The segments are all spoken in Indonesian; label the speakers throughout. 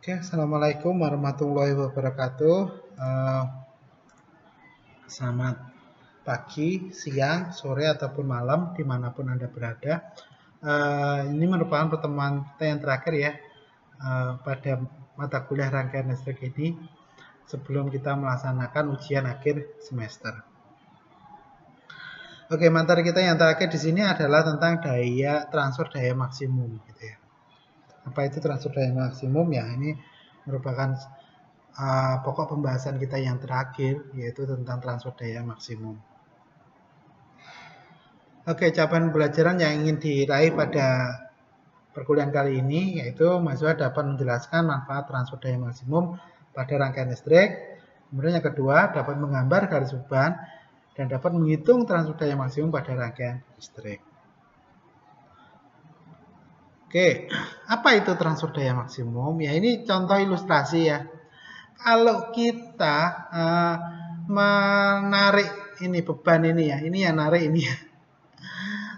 Speaker 1: Oke, assalamualaikum warahmatullahi wabarakatuh. Selamat pagi, siang, sore ataupun malam dimanapun Anda berada. Ini merupakan pertemuan kita yang terakhir ya pada mata kuliah rangkaian listrik ini sebelum kita melaksanakan ujian akhir semester. Oke, materi kita yang terakhir di sini adalah tentang transfer daya maksimum, gitu ya. Apa itu transfer daya maksimum ya? Ini merupakan pokok pembahasan kita yang terakhir, yaitu tentang transfer daya maksimum. Oke, capaian pembelajaran yang ingin diraih pada perkuliahan kali ini yaitu mahasiswa dapat menjelaskan manfaat transfer daya maksimum pada rangkaian listrik. Kemudian yang kedua, dapat menggambar garis beban dan dapat menghitung transfer daya maksimum pada rangkaian listrik. Oke, apa itu transfer daya maksimum? Ya, ini contoh ilustrasi ya. Kalau kita menarik ini beban ini ya, ini yang narik ini ya.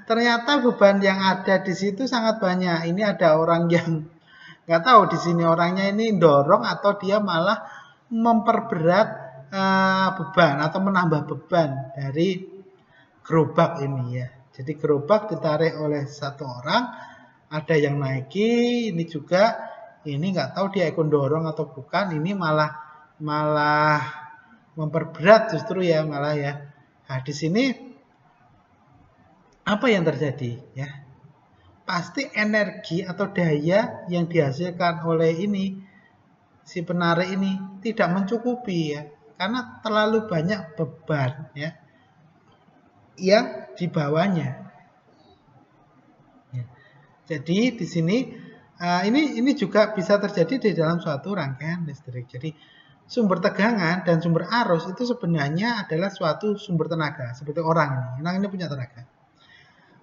Speaker 1: Ternyata beban yang ada di situ sangat banyak. Ini ada orang yang nggak tahu di sini orangnya ini dorong atau dia malah memperberat beban atau menambah beban dari gerobak ini ya. Jadi gerobak ditarik oleh satu orang, ada yang naiki, ini juga ini nggak tahu dia ikut dorong atau bukan, ini malah memperberat justru ya malah ya. Nah, di sini apa yang terjadi ya? Pasti energi atau daya yang dihasilkan oleh ini si penarik ini tidak mencukupi ya, karena terlalu banyak beban ya yang dibawanya. Ya. Jadi di sini ini juga bisa terjadi di dalam suatu rangkaian listrik. Jadi sumber tegangan dan sumber arus itu sebenarnya adalah suatu sumber tenaga seperti orang ini. Orang ini punya tenaga.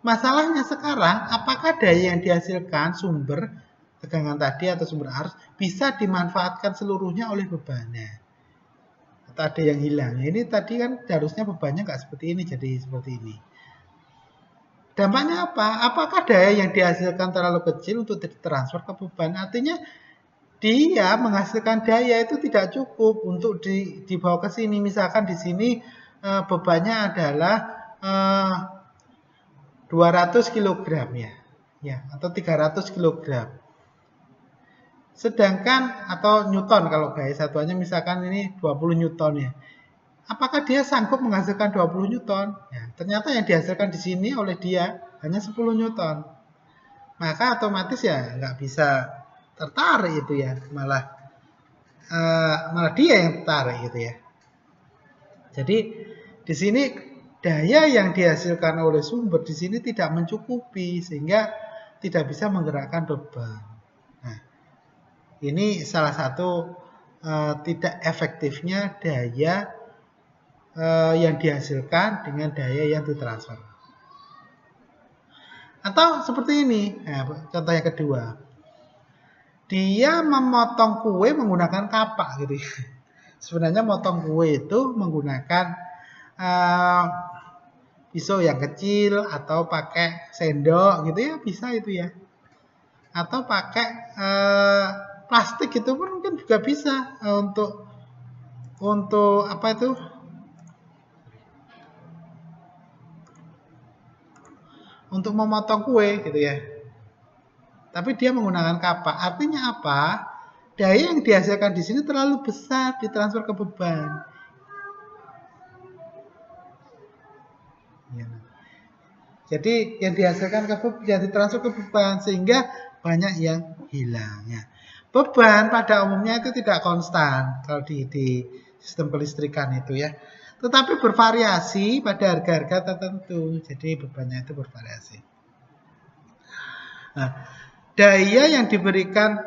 Speaker 1: Masalahnya sekarang, apakah daya yang dihasilkan sumber tegangan tadi atau sumber arus bisa dimanfaatkan seluruhnya oleh bebannya? Atau ada yang hilang? Ini tadi kan harusnya bebannya nggak seperti ini, jadi seperti ini. Dampaknya apa? Apakah daya yang dihasilkan terlalu kecil untuk ditransfer ke beban? Artinya dia menghasilkan daya itu tidak cukup untuk dibawa ke sini. Misalkan di sini bebannya adalah 200 kg ya, atau 300 kg. Sedangkan atau newton kalau gaya satuannya misalkan ini 20 newton ya. Apakah dia sanggup menghasilkan 20 newton? Ya, ternyata yang dihasilkan di sini oleh dia hanya 10 newton. Maka otomatis ya nggak bisa tertarik itu ya, malah dia yang tertarik gitu ya. Jadi di sini daya yang dihasilkan oleh sumber di sini tidak mencukupi sehingga tidak bisa menggerakkan beban. Nah, ini salah satu tidak efektifnya daya yang dihasilkan dengan daya yang ditransfer. Atau seperti ini, nah, contoh yang kedua. Dia memotong kue menggunakan kapak gitu. Sebenarnya motong kue itu menggunakan pisau yang kecil atau pakai sendok gitu ya, bisa itu ya. Atau pakai plastik itu pun mungkin juga bisa untuk apa itu? Untuk memotong kue gitu ya. Tapi dia menggunakan kapak. Artinya apa? Daya yang dihasilkan di sini terlalu besar ditransfer ke beban. Ya. Jadi yang dihasilkan yang ditransfer ke beban sehingga banyak yang hilang. Ya. Beban pada umumnya itu tidak konstan kalau di sistem kelistrikan itu ya. Tetapi bervariasi pada harga-harga tertentu. Jadi bebannya itu bervariasi. Nah, daya yang diberikan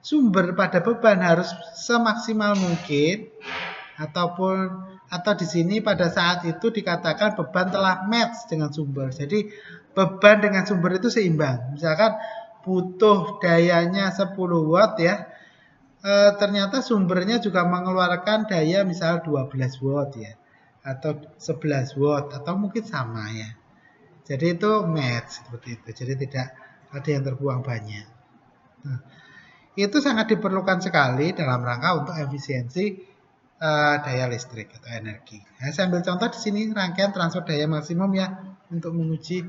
Speaker 1: sumber pada beban harus semaksimal mungkin atau di sini pada saat itu dikatakan beban telah match dengan sumber. Jadi beban dengan sumber itu seimbang. Misalkan butuh dayanya 10 watt ya. Ternyata sumbernya juga mengeluarkan daya misal 12 watt ya. Atau 11 watt atau mungkin sama ya. Jadi itu match seperti itu. Jadi tidak ada yang terbuang banyak. Nah, itu sangat diperlukan sekali dalam rangka untuk efisiensi daya listrik atau energi. Nah, saya ambil contoh di sini rangkaian transfer daya maksimum ya untuk menguji.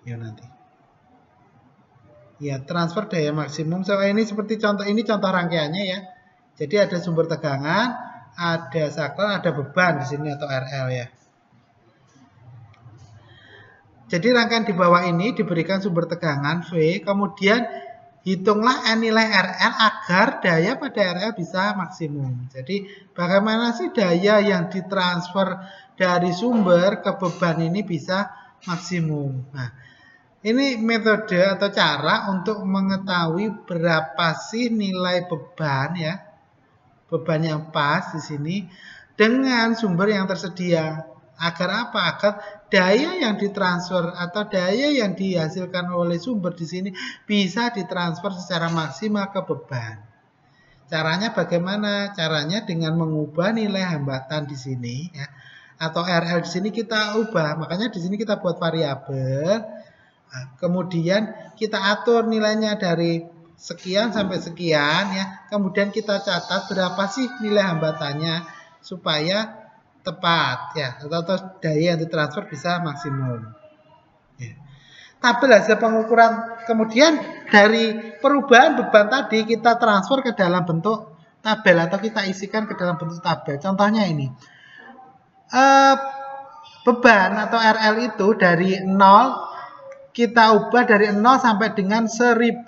Speaker 1: Ya nanti. Ya, transfer daya maksimum. So, ini seperti contoh ini contoh rangkaiannya ya. Jadi ada sumber tegangan, ada saklar, ada beban di sini atau RL ya. Jadi rangkaian di bawah ini diberikan sumber tegangan V, kemudian hitunglah nilai RL agar daya pada RL bisa maksimum. Jadi bagaimana sih daya yang ditransfer dari sumber ke beban ini bisa maksimum. Nah, ini metode atau cara untuk mengetahui berapa sih nilai beban ya. Beban yang pas di sini dengan sumber yang tersedia. Agar apa? Agar daya yang ditransfer atau daya yang dihasilkan oleh sumber di sini bisa ditransfer secara maksimal ke beban. Caranya bagaimana? Caranya dengan mengubah nilai hambatan di sini ya. Atau RL di sini kita ubah. Makanya di sini kita buat variabel. Nah, kemudian kita atur nilainya dari sekian sampai sekian ya. Kemudian kita catat berapa sih nilai hambatannya supaya tepat ya, atau daya yang ditransfer bisa maksimum. Ya. Tabel hasil pengukuran, kemudian dari perubahan beban tadi kita transfer ke dalam bentuk tabel atau kita isikan ke dalam bentuk tabel. Contohnya ini, beban atau RL itu dari 0 kita ubah dari 0 sampai dengan 1000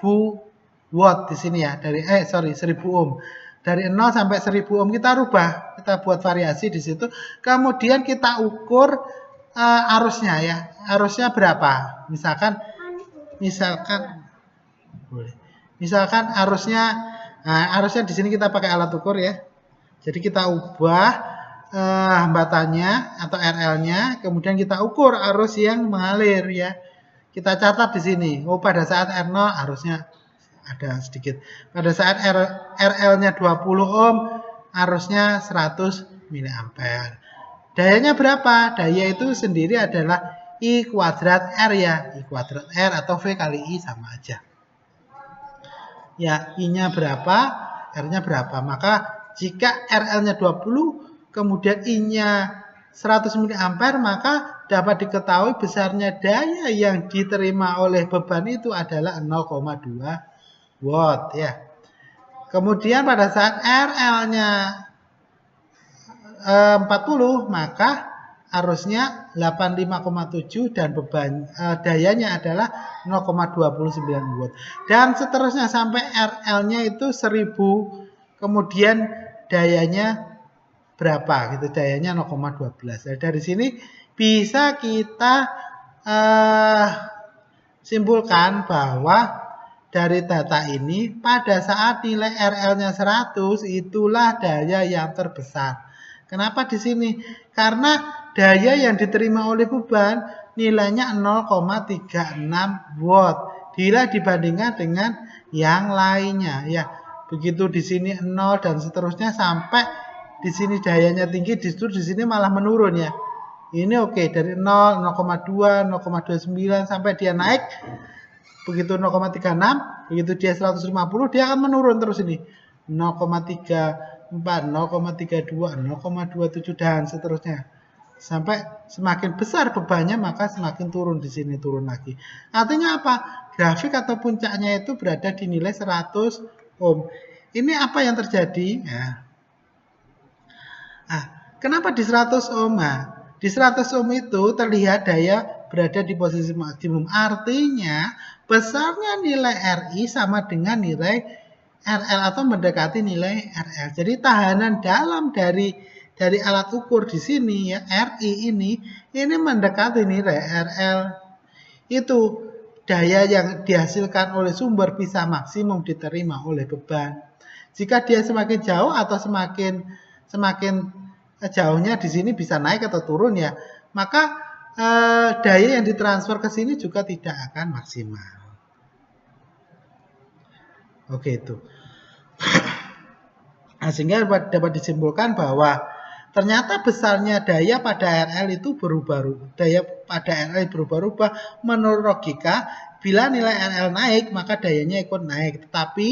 Speaker 1: watt di sini ya, dari 1000 ohm. Dari 0 sampai 1000 ohm kita rubah, kita buat variasi di situ. Kemudian kita ukur arusnya ya. Arusnya berapa? Misalkan arusnya di sini kita pakai alat ukur ya. Jadi kita ubah hambatannya atau RL-nya, kemudian kita ukur arus yang mengalir ya. Kita catat di sini. Oh, pada saat R0 arusnya ada sedikit. Pada saat RL-nya 20 ohm, arusnya 100 mA. Dayanya berapa? Daya itu sendiri adalah I kuadrat R ya. I kuadrat R atau V kali I sama aja. Ya, I-nya berapa? R-nya berapa? Maka jika RL-nya 20, kemudian I-nya 100 mA, maka dapat diketahui besarnya daya yang diterima oleh beban itu adalah 0,2 watt ya. Kemudian pada saat RL-nya 40 maka arusnya 85,7 dan beban dayanya adalah 0,29 watt. Dan seterusnya sampai RL-nya itu 1000, kemudian dayanya berapa gitu, dayanya 0,12. Nah, dari sini bisa kita simpulkan bahwa dari data ini pada saat nilai RL-nya 100 itulah daya yang terbesar. Kenapa di sini? Karena daya yang diterima oleh beban nilainya 0,36 watt bila dibandingkan dengan yang lainnya ya. Begitu di sini 0 dan seterusnya sampai di sini dayanya tinggi, justru di sini malah menurun ya. Ini oke, dari 0, 0,2, 0,29 sampai dia naik. Begitu 0,36, begitu dia 150, dia akan menurun terus ini. 0,34, 0,32, 0,27 dan seterusnya. Sampai semakin besar bebannya maka semakin turun di sini, turun lagi. Artinya apa? Grafik atau puncaknya itu berada di nilai 100 ohm. Ini apa yang terjadi? Ya. Nah, kenapa di 100 ohm? Nah, di 100 ohm itu terlihat daya berada di posisi maksimum. Artinya besarnya nilai RI sama dengan nilai RL atau mendekati nilai RL. Jadi tahanan dalam dari alat ukur di sini ya, RI ini mendekati nilai RL. Itu daya yang dihasilkan oleh sumber bisa maksimum diterima oleh beban. Jika dia semakin jauh atau semakin jauhnya di sini bisa naik atau turun ya, maka daya yang ditransfer ke sini juga tidak akan maksimal. Oke itu. Nah, sehingga dapat disimpulkan bahwa ternyata besarnya daya pada RL itu berubah-ubah menurut logika bila nilai RL naik, maka dayanya ikut naik. Tetapi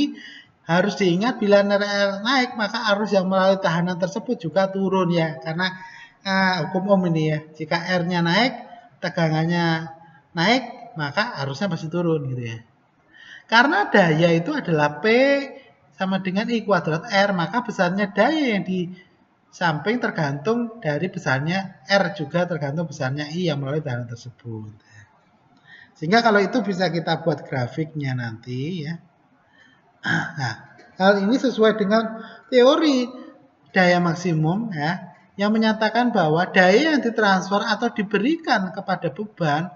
Speaker 1: harus diingat bila nilai RL naik, maka arus yang melalui tahanan tersebut juga turun ya. Karena hukum Ohm ini ya. Jika R-nya naik, tegangannya naik, maka arusnya pasti turun gitu ya. Karena daya itu adalah P sama dengan I kuadrat R, maka besarnya daya yang di samping tergantung dari besarnya R, juga tergantung besarnya I yang melalui tahanan tersebut. Sehingga kalau itu bisa kita buat grafiknya nanti ya. Nah, hal ini sesuai dengan teori daya maksimum ya, yang menyatakan bahwa daya yang ditransfer atau diberikan kepada beban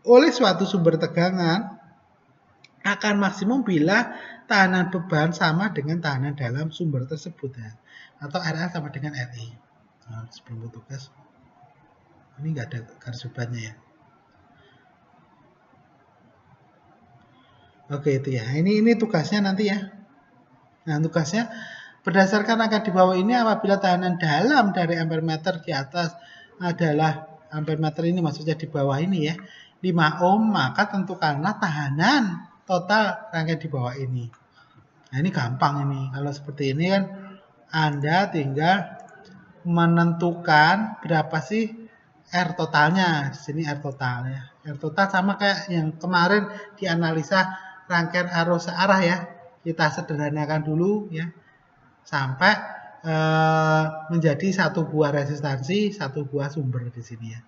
Speaker 1: oleh suatu sumber tegangan akan maksimum bila tahanan beban sama dengan tahanan dalam sumber tersebut ya. Atau RL sama dengan RI. Nah, sebelum tugas ini nggak ada garis bebannya ya. Oke itu ya. Ini tugasnya nanti ya. Nah tugasnya berdasarkan angka di bawah ini, apabila tahanan dalam dari ampere meter di atas adalah ampere meter ini, maksudnya di bawah ini ya, 5 ohm, maka tentukanlah tahanan total rangkaian di bawah ini. Nah ini gampang ini. Kalau seperti ini kan Anda tinggal menentukan berapa sih R totalnya. Di sini R total ya. R total sama kayak yang kemarin dianalisa rangkaian arus searah ya. Kita sederhanakan dulu ya. Sampai menjadi satu buah resistansi, satu buah sumber di sini ya.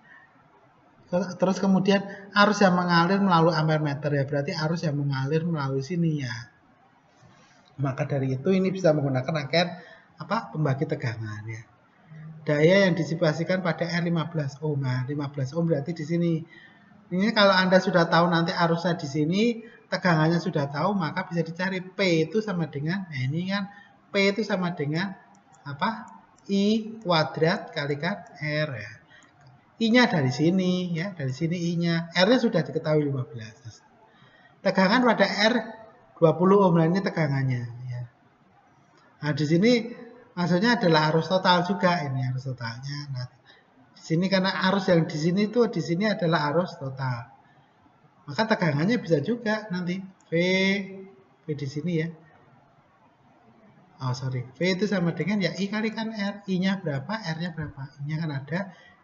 Speaker 1: Terus kemudian arus yang mengalir melalui ampere meter ya. Berarti arus yang mengalir melalui sini ya. Maka dari itu ini bisa menggunakan rangkaian pembagi tegangan ya. Daya yang disipasikan pada R 15 ohm. Nah, 15 ohm berarti di sini. Ini kalau Anda sudah tahu nanti arusnya di sini, tegangannya sudah tahu, maka bisa dicari P itu sama dengan, nah ini kan P itu sama dengan I kuadrat kalikan R ya. I-nya dari sini ya, dari sini I-nya. R-nya sudah diketahui 15. Tegangan pada R 20 ohm, nah ini tegangannya ya. Nah, di sini maksudnya adalah arus total juga, ini arus totalnya. Nah, di sini karena arus yang di sini adalah arus total. Maka tegangannya bisa juga nanti V di sini ya. V itu sama dengan ya I kalikan R. I-nya berapa, R-nya berapa? I-nya kan ada,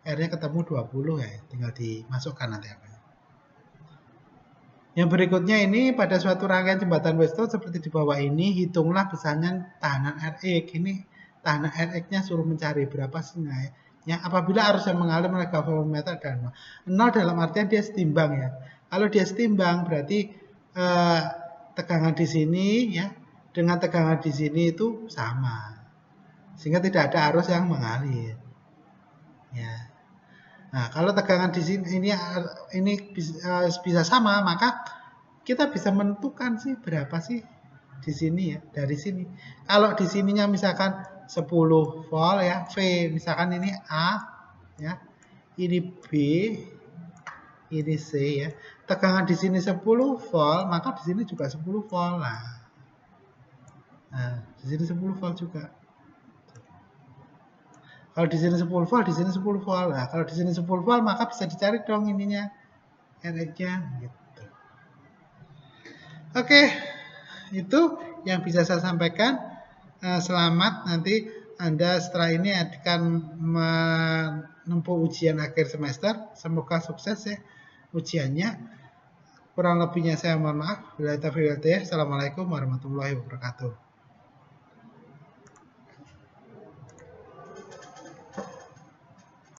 Speaker 1: R-nya ketemu 20 ya, tinggal dimasukkan nanti apa. Yang berikutnya ini pada suatu rangkaian jembatan Weston seperti di bawah ini, hitunglah besarnya tahanan Rx. Ini tahanan Rx-nya suruh mencari berapa sih ya. Apabila arus yang mengalir melalui galvanometer dan 0 dalam artian dia setimbang ya. Kalau dia setimbang berarti tegangan di sini ya dengan tegangan di sini itu sama. Sehingga tidak ada arus yang mengalir. Ya. Nah, kalau tegangan di sini ini bisa sama, maka kita bisa menentukan sih berapa sih di sini ya, dari sini. Kalau di sininya misalkan 10 volt ya, V misalkan ini A ya. Ini B, ini C ya. Tegangan di sini 10 volt, maka di sini juga 10 volt lah. Nah, di sini 10 volt juga. Kalau di sini 10 volt, di sini 10 volt. Nah, kalau di sini 10 volt, maka bisa dicari dong ininya, R-nya gitu. Oke, itu yang bisa saya sampaikan. Selamat, nanti Anda setelah ini akan menempuh ujian akhir semester. Semoga sukses ya ujiannya. Kurang lebihnya saya mohon maaf. Assalamualaikum warahmatullahi wabarakatuh.